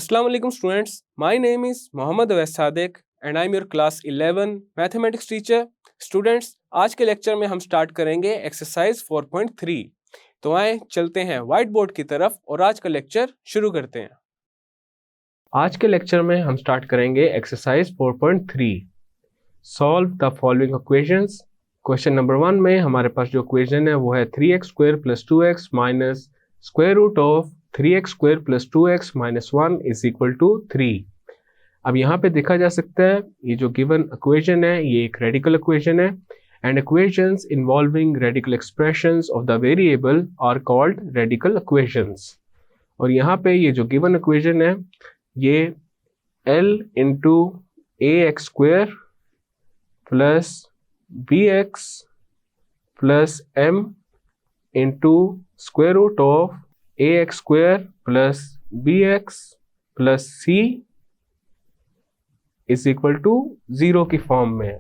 Assalamu alaikum students. My name is Mohammad Awais Sadiq and I am your class 11 mathematics teacher. Students, आज के lecture में हम start करेंगे exercise 4.3. तो आए चलते हैं व्हाइट बोर्ड की तरफ और आज का लेक्चर शुरू करते हैं. आज के लेक्चर में हम स्टार्ट करेंगे exercise 4.3. Solve the following equations. Question number 1 में हमारे पास जो इक्वेशन है वो है 3x² + 2x minus square root of 3x² + 2x minus 1 is equal to 3. अब यहाँ पे देखा जा सकता है ये जो गिवन इक्वेशन है ये एक रेडिकल इक्वेशन है and equations involving radical expressions of the variable are called radical equations. और यहाँ पे ये जो गिवन इक्वेशन है ये L into ax² plus bx plus m into square root of ax² plus bx plus c is equal to 0 की form में है.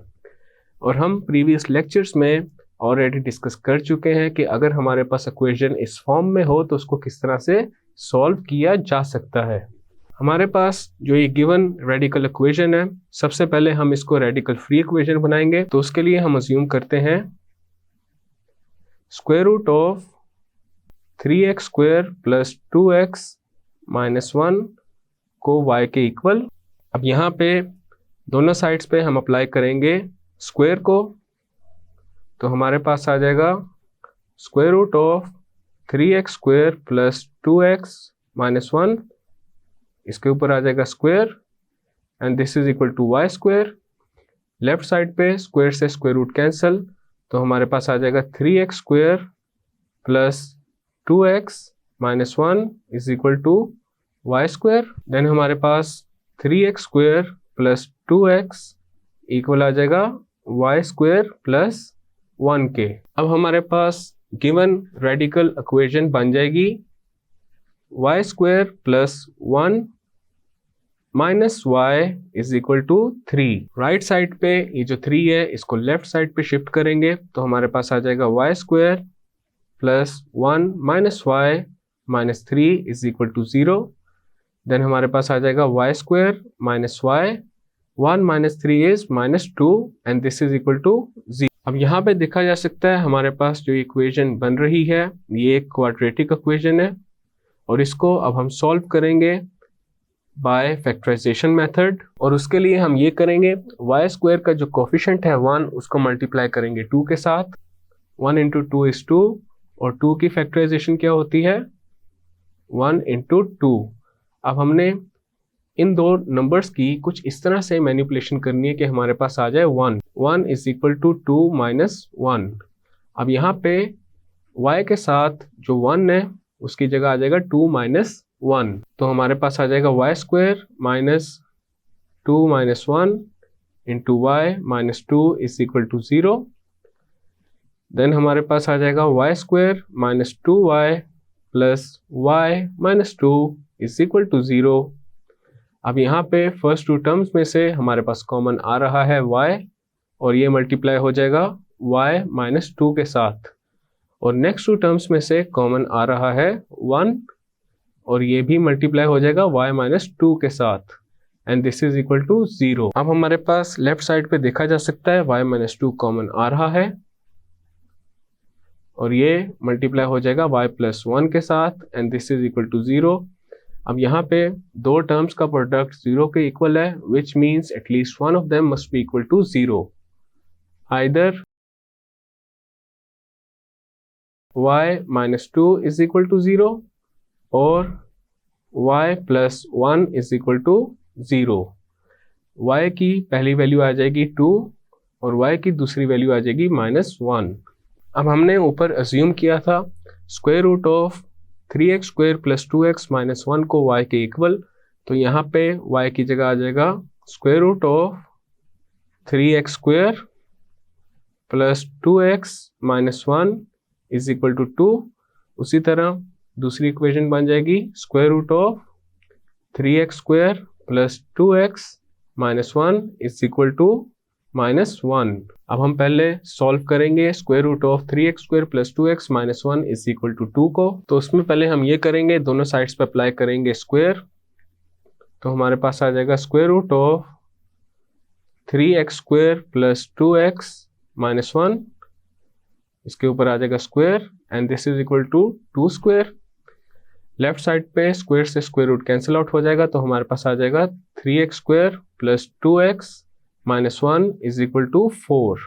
और हम प्रीवियस लेक्चर्स में ऑलरेडी डिस्कस कर चुके हैं कि अगर हमारे पास इक्वेशन इस फॉर्म में हो तो उसको किस तरह से सॉल्व किया जा सकता है. हमारे पास जो ये गिवन रेडिकल इक्वेशन है सबसे पहले हम इसको रेडिकल फ्री इक्वेशन बनाएंगे. तो उसके लिए हम अज्यूम करते हैं square root of 3x² plus 2x minus 1 को y के इक्वल. अब यहाँ पे दोनों साइड्स पे हम अप्लाई करेंगे स्क्वायर को. तो हमारे पास आ जाएगा square root of 3x² plus 2x minus 1, इसके ऊपर आ जाएगा square and this is equal to y². Left side पे स्क्वायर से स्क्वायर रूट कैंसिल, तो हमारे पास आ जाएगा 3x² plus 2x minus 1 is equal to y². Then हमारे पास 3x² प्लस 2x इक्वल आ जाएगा y² प्लस 1 के. अब हमारे पास गिवन रेडिकल इक्वेशन बन जाएगी y² plus 1 minus y is equal to 3. Right side पे ये जो 3 है इसको लेफ्ट साइड पे शिफ्ट करेंगे तो हमारे पास आ जाएगा y² plus 1 minus y minus 3 is equal to 0. Then हमारे पास आ जाएगा y² minus y, 1 minus 3 is minus 2 and this is equal to 0. अब यहाँ पे देखा जा सकता है हमारे पास जो इक्वेशन बन रही है ये एक क्वाड्रेटिक इक्वेशन है और इसको अब हम सॉल्व करेंगे बाय फैक्टराइजेशन मेथड. और उसके लिए हम ये करेंगे y² का जो कोफिशिएंट है 1 उसको मल्टीप्लाई करेंगे 2 के साथ. 1 इंटू 2 इज 2 और 2 की फैक्टराइजेशन क्या होती है 1 इंटू 2. अब हमने इन दो नंबर्स की कुछ इस तरह से मैनिपुलेशन करनी है कि हमारे पास आ जाए 1 इज इक्वल टू 2 माइनस 1. अब यहाँ पे y के साथ जो 1 है उसकी जगह आ जाएगा 2 माइनस 1. तो हमारे पास आ जाएगा y² minus 2 minus 1 into y minus 2 is equal to 0. Then हमारे पास आ जाएगा y² minus 2y plus y minus 2 is equal to 0. अब यहाँ पे फर्स्ट टू टर्म्स में से हमारे पास कॉमन आ रहा है y और ये मल्टीप्लाई हो जाएगा y माइनस 2 के साथ. और नेक्स्ट टू टर्म्स में से कॉमन आ रहा है 1 और ये भी मल्टीप्लाई हो जाएगा y माइनस 2 के साथ and this is equal to 0. अब हमारे पास लेफ्ट साइड पे देखा जा सकता है y माइनस 2 कॉमन आ रहा है और ये मल्टीप्लाई हो जाएगा y प्लस 1 के साथ and this is equal to 0. अब यहाँ पे दो टर्म्स का प्रोडक्ट 0 के इक्वल है which means at least one of them must be equal to 0. Either y minus 2 is equal to 0 और y plus 1 is equal to 0. y की पहली वैल्यू आ जाएगी 2 और y की दूसरी वैल्यू आ जाएगी माइनस 1. अब हमने ऊपर अज्यूम किया था square root of 3x² plus 2x minus 1 को y के इक्वल. तो यहाँ पे y की जगह आ जाएगा square root of 3x² plus 2x minus 1 is equal to 2. उसी तरह दूसरी इक्वेशन बन जाएगी square root of 3x² plus 2x minus 1 is equal to minus 1. अब हम पहले सॉल्व करेंगे square root of 3x² plus 2x minus 1 is equal to 2 को. तो उसमें पहले हम ये करेंगे दोनों साइड्स पे अप्लाई करेंगे स्क्वायर तो हमारे पास आ जाएगा square root of 3x² plus 2x minus 1, इसके ऊपर आ जाएगा square and this is equal to 2 square. Left side पे स्क्वायर से स्क्वायर रूट कैंसिल आउट हो जाएगा, तो हमारे पास आ जाएगा 3x² plus 2x minus 1 is equal to 4।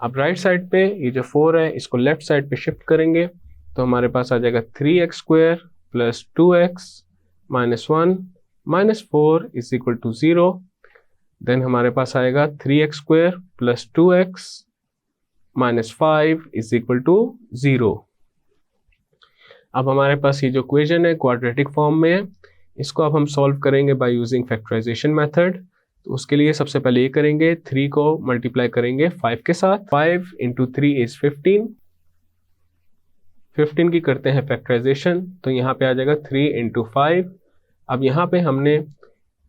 अब राइट साइड पे ये जो 4 है इसको लेफ्ट साइड पे शिफ्ट करेंगे, तो हमारे पास आ जाएगा 3x² plus 2x minus 1 minus 4 is equal to 0। Then हमारे पास आएगा 3x² plus 2x minus 5 is equal to 0। अब हमारे पास ये जो इक्वेशन है क्वाड्रेटिक फॉर्म में है, इसको अब हम सॉल्व करेंगे बाय यूजिंग फैक्टराइजेशन मेथड। तो उसके लिए सबसे पहले ये करेंगे, 3 को मल्टीप्लाई करेंगे 5 के साथ। 5 इंटू 3 इज 15। 15 की करते हैं फैक्टराइजेशन, तो यहाँ पे आ जाएगा 3 इंटू 5। अब यहाँ पे हमने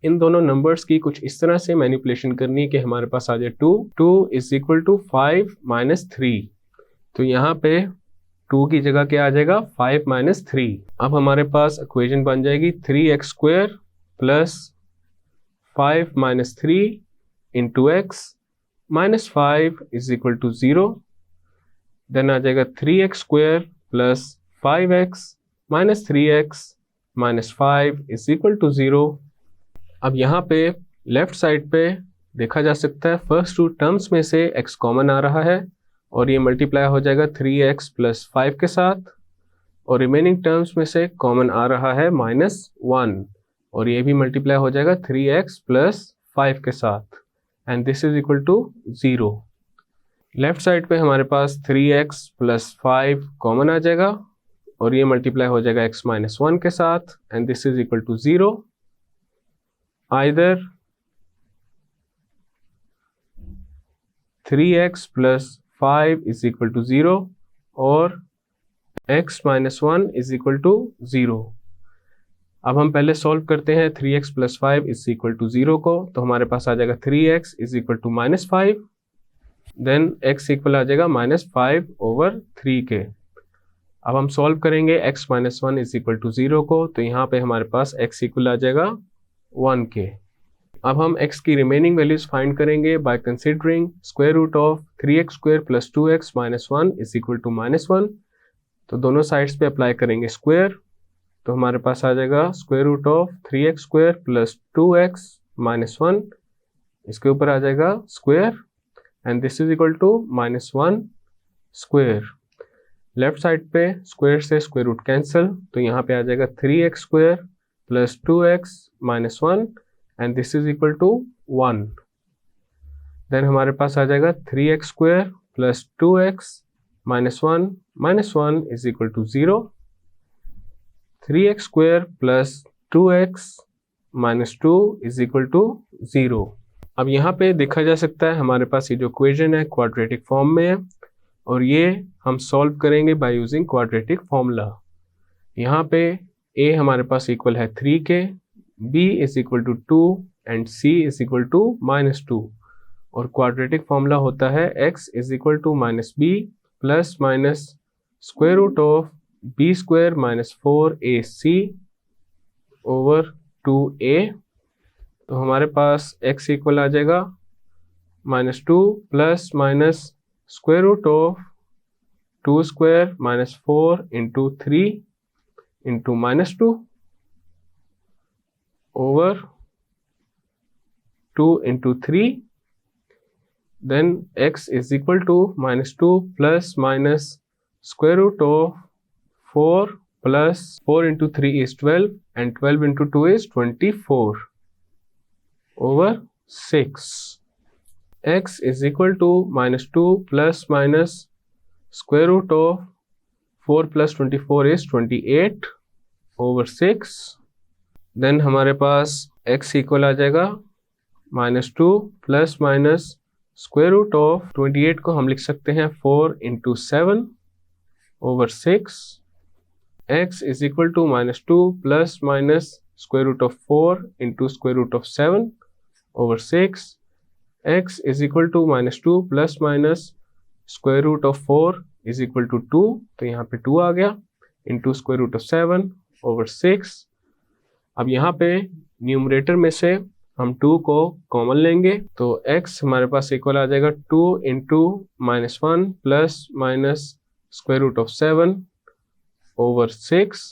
इन दोनों नंबर्स की कुछ इस तरह से मैनिपुलेशन करनी है कि हमारे पास आ जाए 2 इज इक्वल टू 5 माइनस 3। तो यहाँ पे 2 की जगह क्या आ जाएगा 5 माइनस 3। अब हमारे पास इक्वेशन बन जाएगी 3x² plus 5 minus 3 into x minus 5 is equal to 0। Then आ जाएगा 3x² plus 5x minus 3x minus 5 is equal to 0। अब यहाँ पे लेफ्ट साइड पे देखा जा सकता है फर्स्ट टू टर्म्स में से x कॉमन आ रहा है और ये मल्टीप्लाई हो जाएगा 3x प्लस 5 के साथ, और रिमेनिंग टर्म्स में से कॉमन आ रहा है -1 और ये भी मल्टीप्लाई हो जाएगा 3x प्लस 5 के साथ and this is equal to 0। Left side पे हमारे पास 3x प्लस 5 कॉमन आ जाएगा और ये मल्टीप्लाई हो जाएगा x माइनस 1 के साथ and this is equal to 0। Either 3x plus 5 is equal to 0 और x minus 1 is equal to 0। अब हम पहले सॉल्व करते हैं 3x plus 5 is equal to 0 को, तो हमारे पास आ जाएगा 3x is equal to minus 5, then x equal आ जाएगा -5 ओवर 3 के। अब हम सॉल्व करेंगे x minus 1 is equal to 0 को, तो यहाँ पे हमारे पास x इक्वल आ जाएगा 1 के। अब हम x की रिमेनिंग वैल्यूज फाइंड करेंगे by considering square root of 3x² plus 2x minus 1 is equal to -1। तो दोनों साइड्स पे अप्लाई करेंगे स्क्वायर, तो हमारे पास आ जाएगा square root of 3x² plus 2x minus 1, इसके ऊपर आ जाएगा square and this is equal to -1 square. Left side पे स्क्वायर से स्क्वायर रूट कैंसिल, तो यहाँ पे आ जाएगा 3x² plus 2x minus 1 and this is equal to 1। Then हमारे पास आ जाएगा 3x² plus 2x minus 1 is equal to 0। 3x² plus 2x minus 2 is equal to 0। अब यहाँ पे देखा जा सकता है हमारे पास ये जो इक्वेशन है क्वाड्रेटिक फॉर्म में है और ये हम सॉल्व करेंगे बाय यूजिंग क्वाड्रेटिक फॉर्मूला। यहाँ पे a हमारे पास इक्वल है 3 के, b is equal to 2 and c is equal to -2 और क्वाड्रेटिक फॉर्मूला होता है x is equal to -b plus minus square root of b² minus 4ac over 2a। तो हमारे पास x इक्वल आ जाएगा -2 plus minus square root of 2² minus 4 into 3 into -2 over 2 into 3, then x is equal to -2 plus minus square root of 4 plus 4 into 3 is 12 and 12 into 2 is 24 over 6. X is equal to -2 plus minus square root of 4 plus 24 is 28 over 6. Then हमारे पास x equal आ जाएगा -2 plus minus square root of 28 को हम लिख सकते हैं 4 into 7 over 6। x is equal to -2 plus minus square root of 4 into square root of 7 over 6। x is equal to -2 plus minus square root of 4 is equal to 2, तो यहाँ पे 2 आ गया, into square root of 7 over 6। अब यहाँ पे numerator में से हम 2 को कॉमन लेंगे, तो x हमारे पास इक्वल आ जाएगा 2 into -1 plus minus square root of 7 over 6.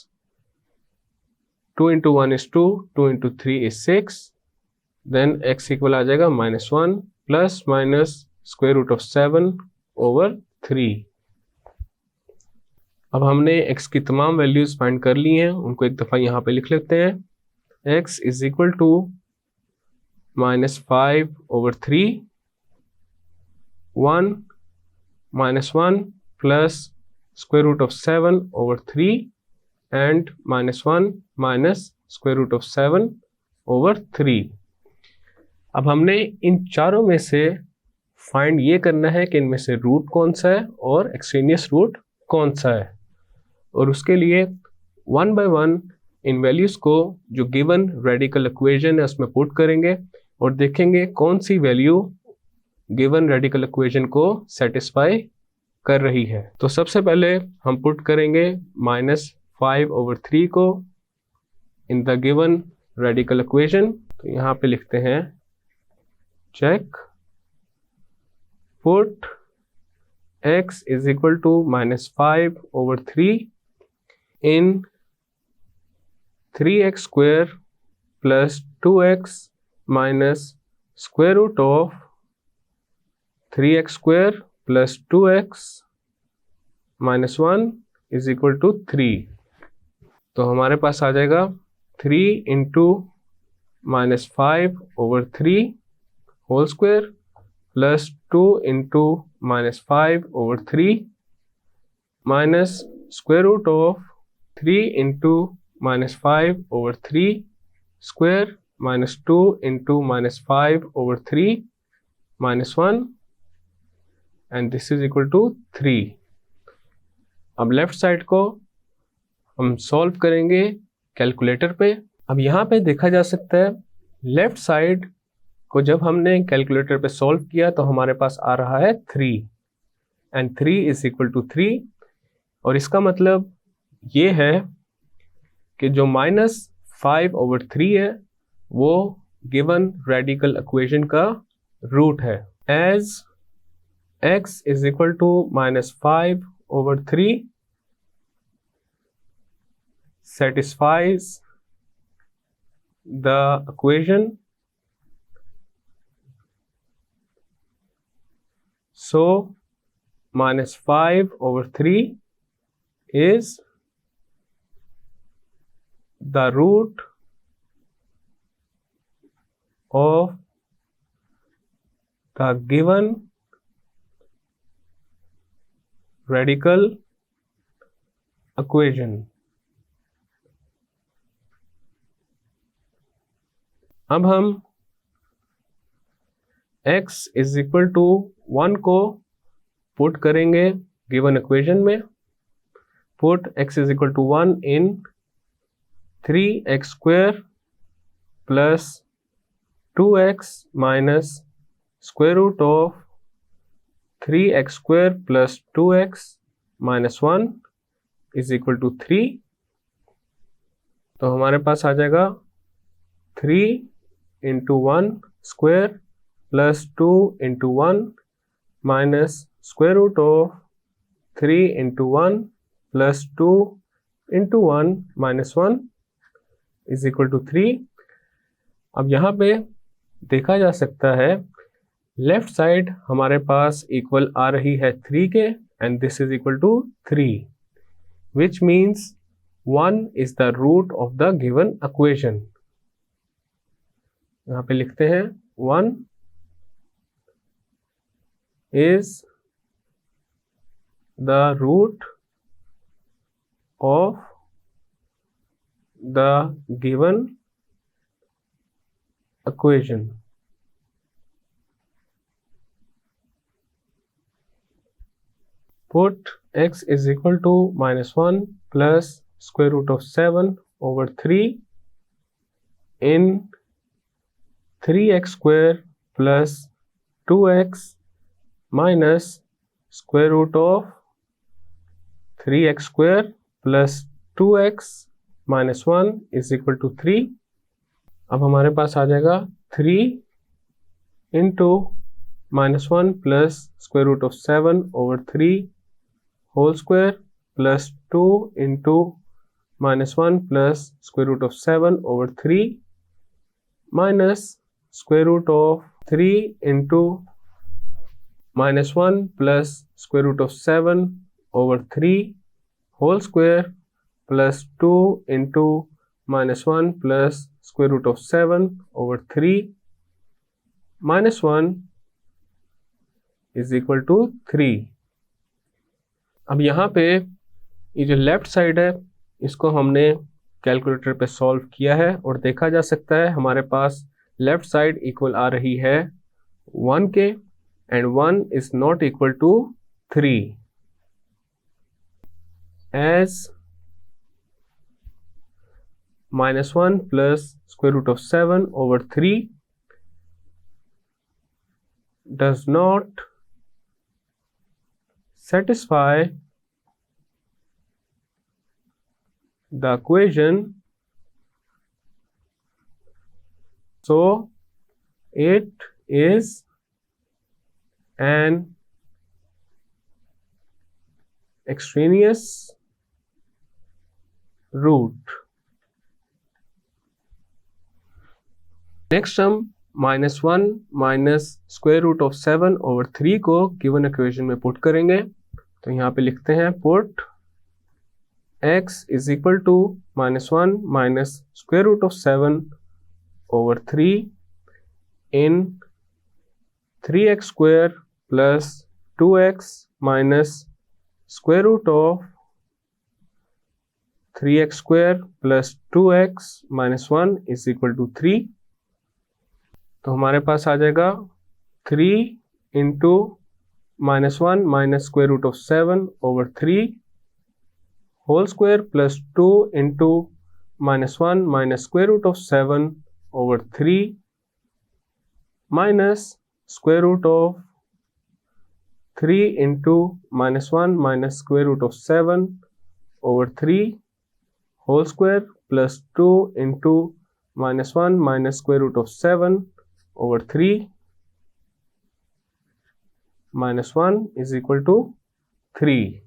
2 into 1 is 2, 2 into 3 is 6. Then x equal आ जाएगा -1 plus minus square root of 7 over 3. अब हमने x की तमाम वैल्यूज फाइंड कर ली हैं, उनको एक दफ़ा यहाँ पे लिख लेते हैं. x is equal to -5 over 3, 1 -1 plus square root of 7 over 3 and -1 minus square root of 7 over 3. अब हमने इन चारों में से फाइंड ये करना है कि इनमें से रूट कौन सा है और एक्सट्रेनियस रूट कौन सा है, और उसके लिए 1 बाय 1 इन वैल्यूज को जो गिवन रेडिकल इक्वेशन है उसमें पुट करेंगे और देखेंगे कौन सी वैल्यू गिवन रेडिकल इक्वेशन को सेटिस्फाई कर रही है. तो सबसे पहले हम पुट करेंगे -5 ओवर 3 को in the given radical equation. तो यहाँ पे लिखते हैं check put x is equal to -5 over 3 in 3x square plus 2x minus square root of 3x square plus 2x minus 1 is equal to 3. तो हमारे पास आ जाएगा 3 into -5 over 3 whole square plus 2 into -5 over 3 minus square root of 3 into -5 over 3 square minus 2 into -5 over 3 minus 1 and this is equal to 3. अब left side को हम solve करेंगे calculator पे. अब यहाँ पे देखा जा सकता है लेफ्ट साइड को जब हमने कैलकुलेटर पे सॉल्व किया तो हमारे पास आ रहा है 3 एंड 3 इज इक्वल टू 3. और इसका मतलब ये है कि जो -5 ओवर 3 है वो गिवन रेडिकल इक्वेशन का रूट है. As x is equal to -5 over 3 satisfies the equation, so -5 over 3 is the root of the given radical equation. अब हम x इज इक्वल टू 1 को पुट करेंगे गिवन इक्वेशन में. Put x is equal to 1 in 3x square plus 2x minus square root of 3x square plus 2x minus 1 is equal to 3. तो हमारे पास आ जाएगा 3 into 1 square plus 2 into 1 minus square root of 3 into 1 plus 2 into 1 minus 1 is equal to 3. अब यहाँ पे देखा जा सकता है लेफ्ट साइड हमारे पास इक्वल आ रही है 3 के and this is equal to 3 which means 1 is the root of the given equation. यहाँ पे लिखते हैं 1 is the root of the given equation. Put x is equal to -1 plus square root of 7 over 3 in 3x square plus 2x minus square root of 3x square plus 2x minus 1 is equal to 3. अब हमारे पास आ जाएगा 3 into -1 plus square root of 7 over 3 whole square plus 2 into -1 plus square root of 7 over 3 minus square root of 3 into -1 plus square root of 7 over 3 whole square plus 2 into -1 plus square root of 7 over 3 -1 is equal to 3। अब यहाँ पे ये जो left side है इसको हमने calculator पे solve किया है और देखा जा सकता है हमारे पास लेफ्ट साइड इक्वल आ रही है 1 के and 1 is not equal to 3 as -1 plus square root of 7 over 3 does not satisfy the equation, so it is an extraneous root। Next हम -1 minus square root of 7 over 3 को given equation में put करेंगे। तो यहाँ पे लिखते हैं put x is equal to -1 minus square root of 7 over 3 in 3x square plus 2x minus square root of 3x square plus 2x minus 1 is equal to 3। तो हमारे पास आ जाएगा 3 into -1 minus square root of 7 over 3 whole square plus 2 into -1 minus square root of 7 over 3 minus square root of 3 into -1 minus square root of 7 over 3 whole square plus 2 into -1 minus square root of 7 over 3 -1 is equal to 3।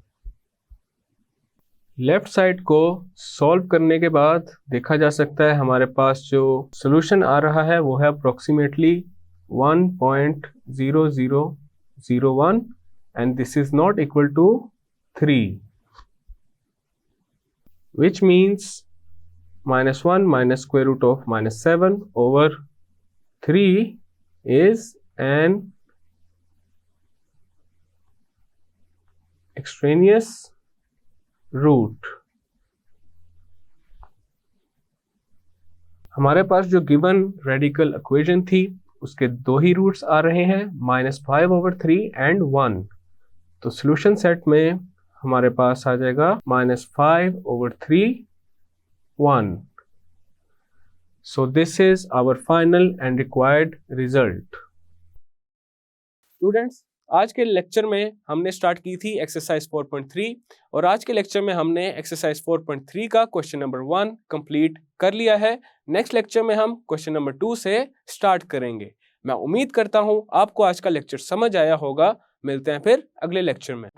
Left side को solve करने के बाद देखा जा सकता है हमारे पास जो सॉल्यूशन आ रहा है वो है approximately 1.0001 and this is not equal to 3, which means -1 minus square root of -7 over 3 is an extraneous root। हमारे पास जो गिवन रेडिकल इक्वेशन थी उसके दो ही रूट्स आ रहे हैं -5 over 3 एंड 1। तो सॉल्यूशन सेट में हमारे पास आ जाएगा -5 over 3 1। So this is our final and required result। Students, आज के लेक्चर में हमने स्टार्ट की थी एक्सरसाइज 4.3 और आज के लेक्चर में हमने एक्सरसाइज 4.3 का क्वेश्चन नंबर 1 कंप्लीट कर लिया है। नेक्स्ट लेक्चर में हम क्वेश्चन नंबर 2 से स्टार्ट करेंगे। मैं उम्मीद करता हूं आपको आज का लेक्चर समझ आया होगा। मिलते हैं फिर अगले लेक्चर में।